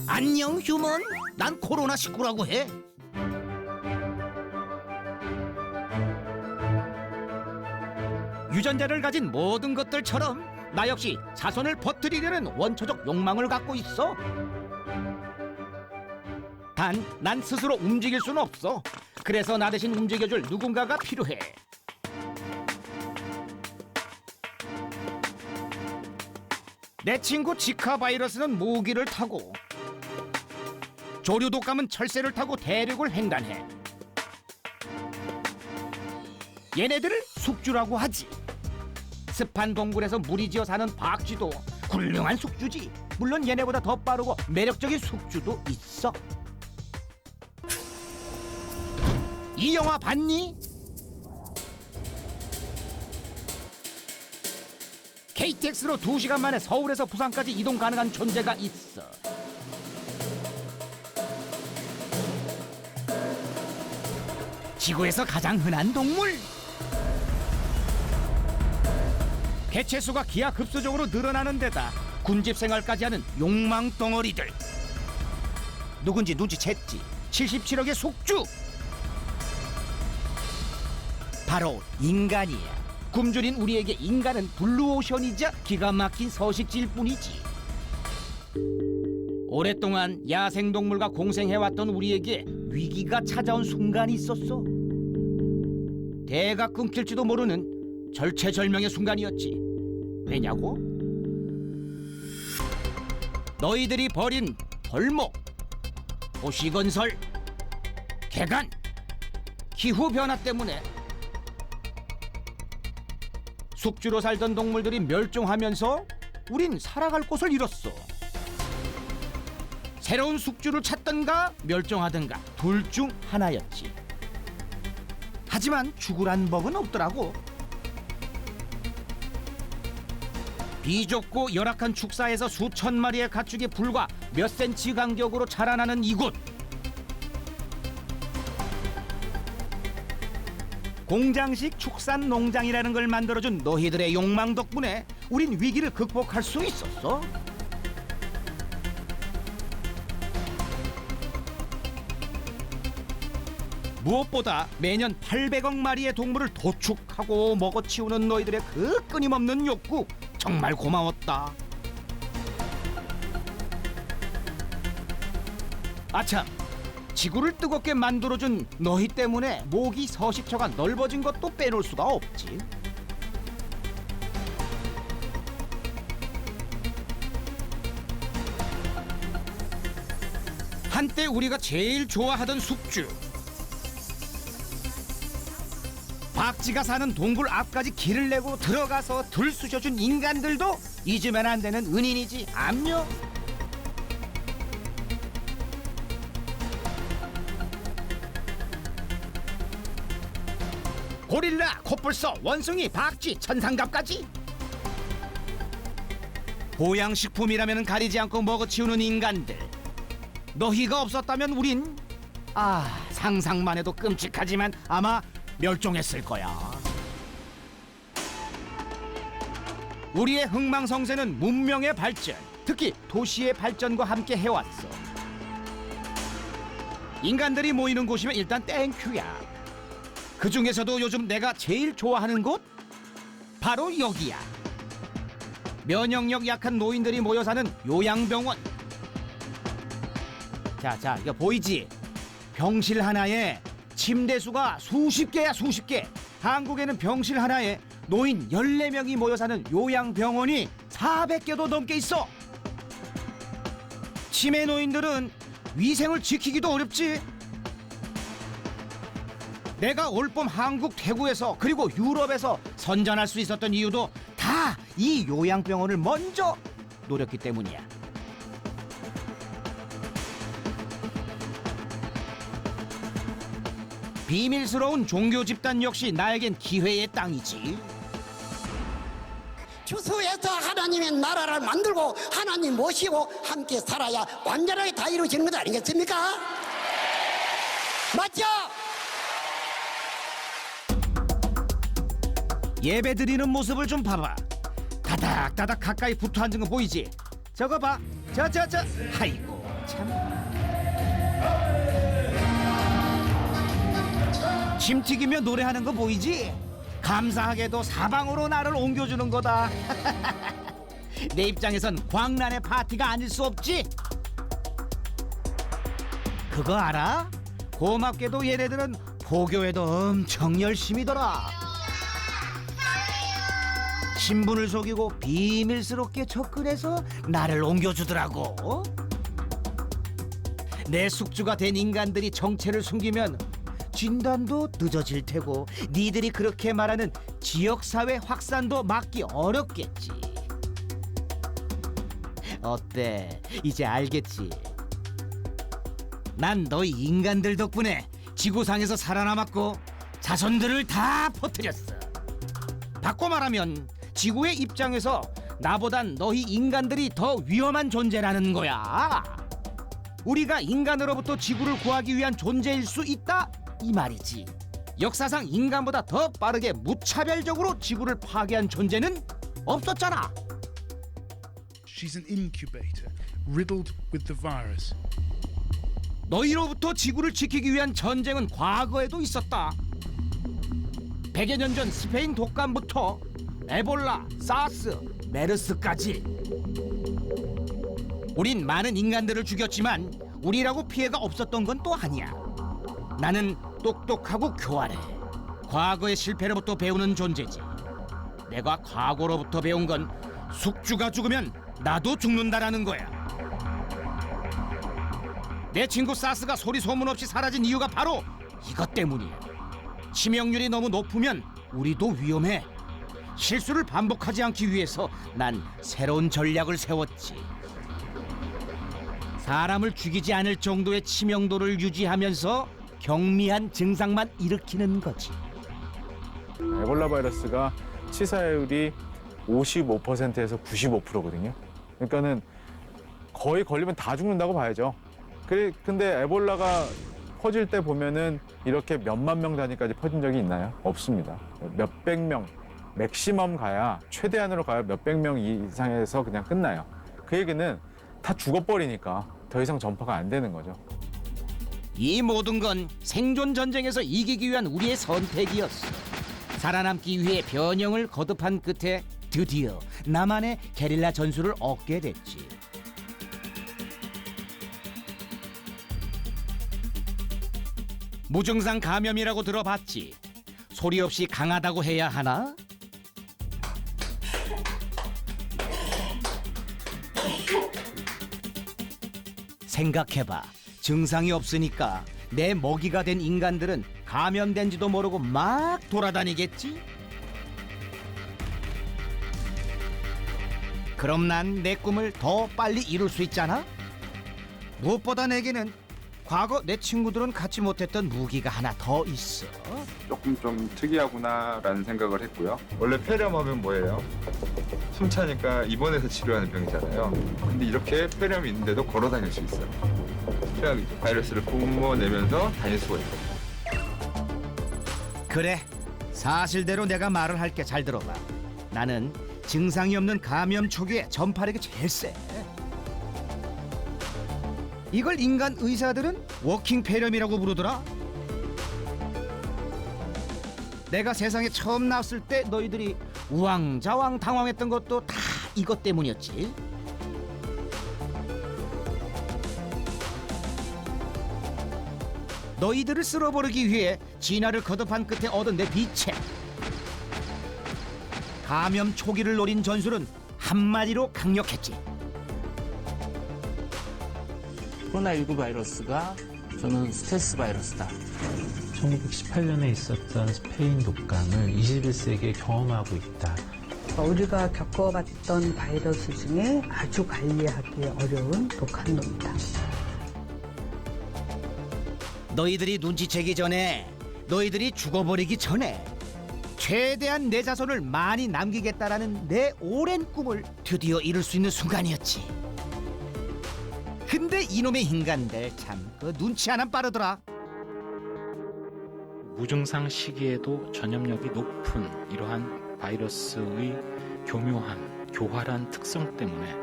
안녕 휴먼, 난 코로나19라고 해. 유전자를 가진 모든 것들처럼 나 역시 자손을 퍼뜨리려는 원초적 욕망을 갖고 있어. 단, 난 스스로 움직일 수는 없어. 그래서 나 대신 움직여줄 누군가가 필요해. 내 친구 지카 바이러스는 모기를 타고, 조류 독감은 철새를 타고 대륙을 횡단해. 얘네들을 숙주라고 하지. 습한 동굴에서 무리지어 사는 박쥐도 훌륭한 숙주지. 물론 얘네보다 더 빠르고 매력적인 숙주도 있어. 이 영화 봤니? KTX로 2시간 만에 서울에서 부산까지 이동 가능한 존재가 있어. 지구에서 가장 흔한 동물. 개체수가 기하급수적으로 늘어나는 데다 군집 생활까지 하는 욕망 덩어리들. 누군지 눈치챘지. 77억의 숙주. 바로 인간이야. 굶주린 우리에게 인간은 블루오션이자 기가 막힌 서식지일 뿐이지. 오랫동안 야생동물과 공생해왔던 우리에게 위기가 찾아온 순간이 있었어. 대가 끊길지도 모르는 절체절명의 순간이었지. 왜냐고? 너희들이 벌인 벌목, 도시건설, 개간, 기후변화 때문에 숙주로 살던 동물들이 멸종하면서 우린 살아갈 곳을 잃었어. 새로운 숙주를 찾던가 멸종하던가 둘 중 하나였지. 하지만 죽으란 법은 없더라고. 비좁고 열악한 축사에서 수천 마리의 가축이 불과 몇 센치 간격으로 자라나는 이곳. 공장식 축산 농장이라는 걸 만들어준 너희들의 욕망 덕분에 우린 위기를 극복할 수 있었어. 무엇보다 매년 800억 마리의 동물을 도축하고 먹어치우는 너희들의 그 끊임없는 욕구, 정말 고마웠다. 아참, 지구를 뜨겁게 만들어준 너희 때문에 모기 서식처가 넓어진 것도 빼놓을 수가 없지. 한때 우리가 제일 좋아하던 숙주, 박쥐가 사는 동굴 앞까지 길을 내고 들어가서 들쑤셔준 인간들도 잊으면 안 되는 은인이지. 암요. 고릴라, 코뿔소, 원숭이, 박쥐, 천상갑까지. 보양식품이라면 가리지 않고 먹어치우는 인간들. 너희가 없었다면 우린 상상만 해도 끔찍하지만 아마 멸종했을 거야. 우리의 흥망성쇠는 문명의 발전, 특히 도시의 발전과 함께 해왔어. 인간들이 모이는 곳이면 일단 땡큐야. 그 중에서도 요즘 내가 제일 좋아하는 곳? 바로 여기야. 면역력 약한 노인들이 모여 사는 요양병원. 자, 이거 보이지? 병실 하나에 침대 수가 수십 개야, 수십 개. 한국에는 병실 하나에 노인 14명이 모여 사는 요양병원이 400개도 넘게 있어. 치매 노인들은 위생을 지키기도 어렵지. 내가 올봄 한국 대구에서 그리고 유럽에서 선전할 수 있었던 이유도 다 이 요양병원을 먼저 노렸기 때문이야. 비밀스러운 종교 집단 역시 나에겐 기회의 땅이지. 주소에서 하나님의 나라를 만들고 하나님 모시고 함께 살아야 완전하게 다 이루어지는 것 아니겠습니까? 맞죠? 예배 드리는 모습을 좀 봐봐. 다닥다닥 가까이 붙어 앉은 거 보이지? 저거 봐. 저. 아이고 참. 침 튀기며 노래하는 거 보이지? 감사하게도 사방으로 나를 옮겨주는 거다. 내 입장에선 광란의 파티가 아닐 수 없지. 그거 알아? 고맙게도 얘네들은 포교에도 엄청 열심히더라. 신분을 속이고 비밀스럽게 접근해서 나를 옮겨주더라고. 내 숙주가 된 인간들이 정체를 숨기면 진단도 늦어질 테고 니들이 그렇게 말하는 지역사회 확산도 막기 어렵겠지. 어때? 이제 알겠지? 난 너희 인간들 덕분에 지구상에서 살아남았고 자손들을 다 퍼뜨렸어. 바꿔 말하면 지구의 입장에서 나보단 너희 인간들이 더 위험한 존재라는 거야. 우리가 인간으로부터 지구를 구하기 위한 존재일 수 있다? 이 말이지. 역사상 인간보다 더 빠르게 무차별적으로 지구를 파괴한 존재는 없었잖아. She's an incubator, riddled with the virus. 너희로부터 지구를 지키기 위한 전쟁은 과거에도 있었다. 100여 년 전 스페인 독감부터 에볼라, 사스, 메르스까지. 우린 많은 인간들을 죽였지만 우리라고 피해가 없었던 건 또 아니야. 나는 똑똑하고 교활해. 과거의 실패로부터 배우는 존재지. 내가 과거로부터 배운 건 숙주가 죽으면 나도 죽는다라는 거야. 내 친구 사스가 소리 소문 없이 사라진 이유가 바로 이것 때문이야. 치명률이 너무 높으면 우리도 위험해. 실수를 반복하지 않기 위해서 난 새로운 전략을 세웠지. 사람을 죽이지 않을 정도의 치명도를 유지하면서 경미한 증상만 일으키는 거지. 에볼라 바이러스가 치사율이 55%에서 95%거든요. 그러니까는 거의 걸리면 다 죽는다고 봐야죠. 근데 에볼라가 퍼질 때 보면은 이렇게 몇만 명 단위까지 퍼진 적이 있나요? 없습니다. 몇백 명, 맥시멈 가야, 최대한으로 가야 몇백 명 이상에서 그냥 끝나요. 그 얘기는 다 죽어버리니까 더 이상 전파가 안 되는 거죠. 이 모든 건 생존 전쟁에서 이기기 위한 우리의 선택이었어. 살아남기 위해 변형을 거듭한 끝에 드디어 나만의 게릴라 전술을 얻게 됐지. 무증상 감염이라고 들어봤지. 소리 없이 강하다고 해야 하나? 생각해봐. 증상이 없으니까 내 먹이가 된 인간들은 감염된지도 모르고 막 돌아다니겠지? 그럼 난 내 꿈을 더 빨리 이룰 수 있잖아? 무엇보다 내게는 과거 내 친구들은 갖지 못했던 무기가 하나 더 있어. 조금 좀 특이하구나라는 생각을 했고요. 원래 폐렴하면 뭐예요? 숨 차니까 입원해서 치료하는 병이잖아요. 근데 이렇게 폐렴이 있는데도 걸어 다닐 수 있어요. 최악이죠. 바이러스를 뿜어내면서 다닐 수가 있어요. 그래, 사실대로 내가 말을 할게. 잘 들어봐. 나는 증상이 없는 감염 초기에 전파력이 제일 세. 이걸 인간 의사들은 워킹 폐렴이라고 부르더라. 내가 세상에 처음 나왔을 때 너희들이 우왕좌왕 당황했던 것도 다 이것 때문이었지. 너희들을 쓸어버리기 위해 진화를 거듭한 끝에 얻은 내 비체. 감염 초기를 노린 전술은 한마디로 강력했지. 코로나19 바이러스가 저는 스텔스 바이러스다. 1918년에 있었던 스페인 독감을 21세기에 경험하고 있다. 우리가 겪어봤던 바이러스 중에 아주 관리하기 어려운 독한 놈이다. 너희들이 눈치채기 전에, 너희들이 죽어버리기 전에 최대한 내 자손을 많이 남기겠다라는 내 오랜 꿈을 드디어 이룰 수 있는 순간이었지. 근데 이놈의 인간들 참 그 눈치 하나 빠르더라. 무증상 시기에도 전염력이 높은 이러한 바이러스의 교묘한 교활한 특성 때문에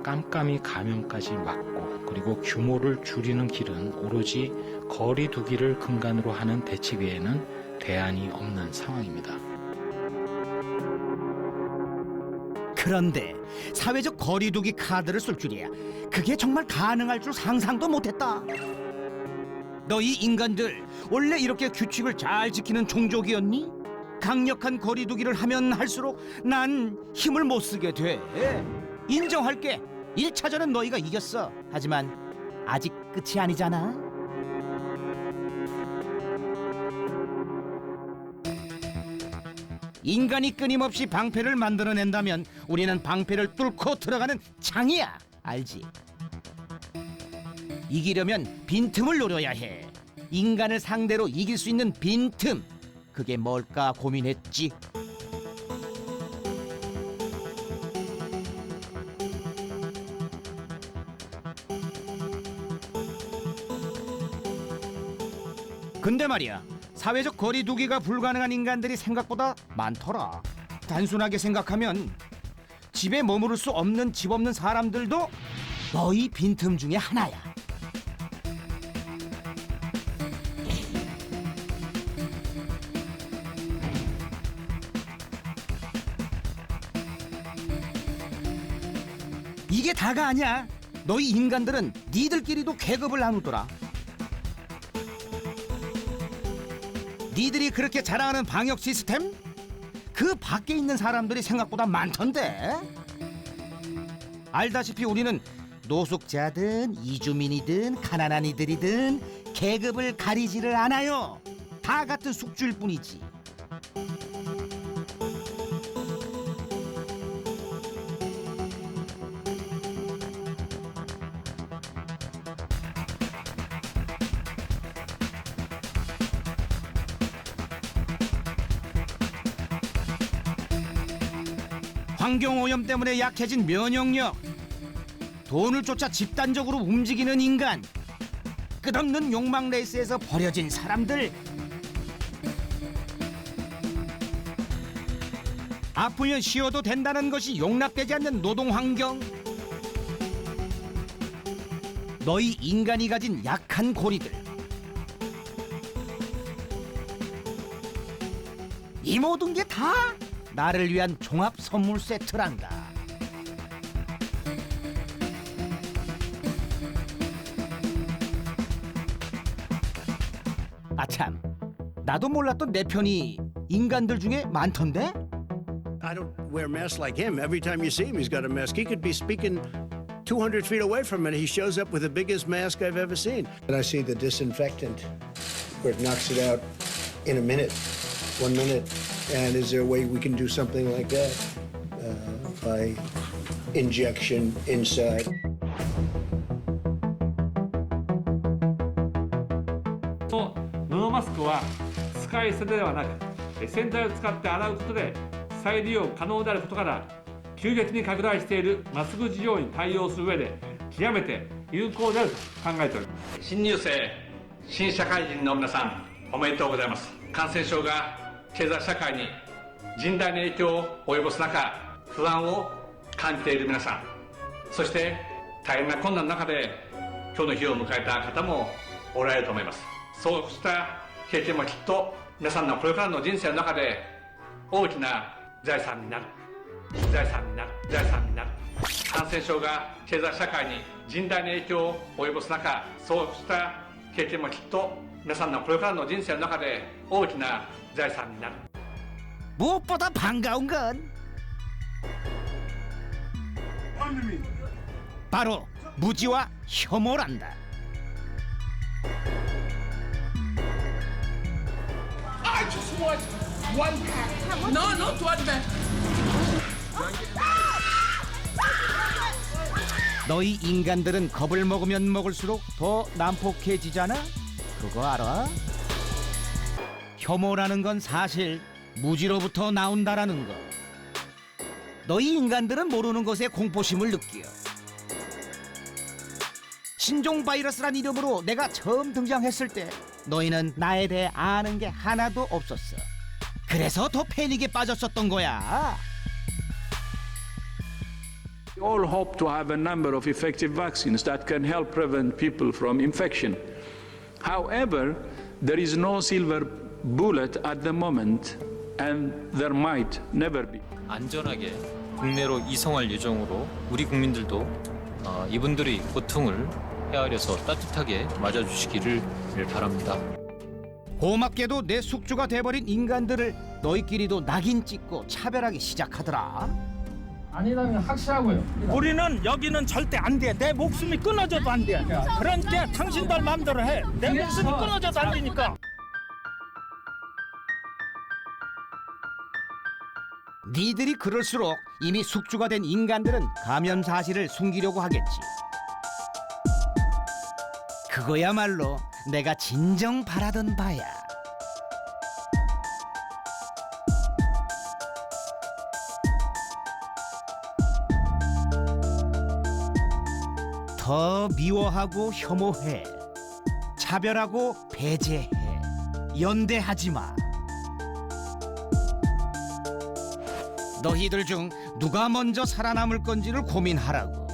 깜깜이 감염까지 막고 그리고 규모를 줄이는 길은 오로지 거리 두기를 근간으로 하는 대책 외에는 대안이 없는 상황입니다. 그런데 사회적 거리두기 카드를 쓸 줄이야. 그게 정말 가능할 줄 상상도 못했다. 너희 인간들 원래 이렇게 규칙을 잘 지키는 종족이었니? 강력한 거리두기를 하면 할수록 난 힘을 못 쓰게 돼. 인정할게. 1차전은 너희가 이겼어. 하지만 아직 끝이 아니잖아. 인간이 끊임없이 방패를 만들어낸다면 우리는 방패를 뚫고 들어가는 창이야. 알지? 이기려면 빈틈을 노려야 해. 인간을 상대로 이길 수 있는 빈틈. 그게 뭘까 고민했지. 근데 말이야, 사회적 거리두기가 불가능한 인간들이 생각보다 많더라. 단순하게 생각하면 집에 머무를 수 없는 집 없는 사람들도 너희 빈틈 중에 하나야. 이게 다가 아니야. 너희 인간들은 니들끼리도 계급을 나누더라. 니들이 그렇게 자랑하는 방역 시스템? 그 밖에 있는 사람들이 생각보다 많던데. 알다시피 우리는 노숙자든 이주민이든 가난한 이들이든 계급을 가리지를 않아요. 다 같은 숙주일 뿐이지. 환경오염 때문에 약해진 면역력, 돈을 쫓아 집단적으로 움직이는 인간, 끝없는 욕망 레이스에서 버려진 사람들, 아프면 쉬어도 된다는 것이 용납되지 않는 노동환경, 너희 인간이 가진 약한 고리들, 이 모든 게 다 나를 위한 종합 선물 세트란다. 아참, 나도 몰랐던 내 편이 인간들 중에 많던데? I don't wear masks like him. Every time you see him, he's got a mask. He could be speaking 200 feet away from it. He shows up with the biggest mask I've ever seen. And I see the disinfectant where it knocks it out in a minute, 1 minute. And is there a way we can do something like that by injection inside? 布マスクは使い捨てではなく洗剤を使って洗うことで再利用可能であることから急激に拡大しているマスク需要に対応する上で極めて有効であると考えております。新入生、新社会人の皆さん、おめでとうございます。感染症が経済社会に甚大な影響を及ぼす中、不安を感じている皆さん、そして大変な困難の中で今日の日を迎えた方もおられると思います。そうした経験もきっと皆さんのこれからの人生の中で大きな財産になる感染症が経済社会に甚大な影響を及ぼす中、そうした経験もきっと皆さんのこれからの人生の中で大きな財産になる。 무엇보다 반가운 건 바로 무지와 혐오란다. I just want one pack. No, not one pack. 너희 인간들은 겁을 먹으면 먹을수록 더 난폭해지잖아. 그거 알아? 혐오라는 건 사실 무지로부터 나온다라는 거. 너희 인간들은 모르는 것에 공포심을 느껴. 신종 바이러스란 이름으로 내가 처음 등장했을 때 너희는 나에 대해 아는 게 하나도 없었어. 그래서 더 패닉에 빠졌었던 거야. We all hope to have a number of effective vaccines that can help prevent people from infection. However, there is no silver bullet at the moment, and there might never be. 안전하게 국내로 이송할 예정으로 우리 국민들도 이분들의 고통을 헤아려서 따뜻하게 맞아주시기를 바랍니다. 고맙게도 내 숙주가 돼버린 인간들을 너희끼리도 낙인 찍고 차별하기 시작하더라. 아니라면 확실하고요. 우리는 여기는 절대 안 돼. 내 목숨이 끊어져도 안 돼. 그러니까 당신들 마음대로 해. 내 목숨이 끊어져도 안 되니까. 니들이 그럴수록 이미 숙주가 된 인간들은 감염 사실을 숨기려고 하겠지. 그거야말로 내가 진정 바라던 바야. 더 미워하고 혐오해. 차별하고 배제해. 연대하지 마. 너희들 중 누가 먼저 살아남을 건지를 고민하라고.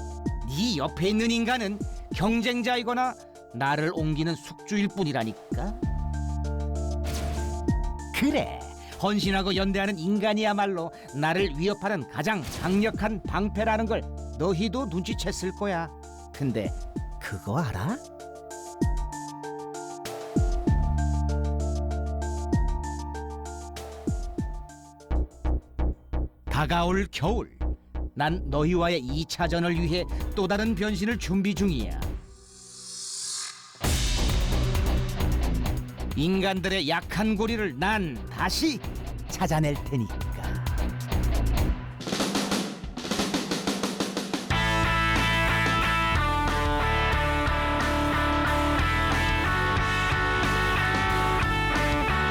네 옆에 있는 인간은 경쟁자이거나 나를 옮기는 숙주일 뿐이라니까. 그래, 헌신하고 연대하는 인간이야말로 나를 위협하는 가장 강력한 방패라는 걸 너희도 눈치챘을 거야. 근데 그거 알아? 다가올 겨울, 난 너희와의 2차전을 위해 또 다른 변신을 준비 중이야. 인간들의 약한 고리를 난 다시 찾아낼 테니까.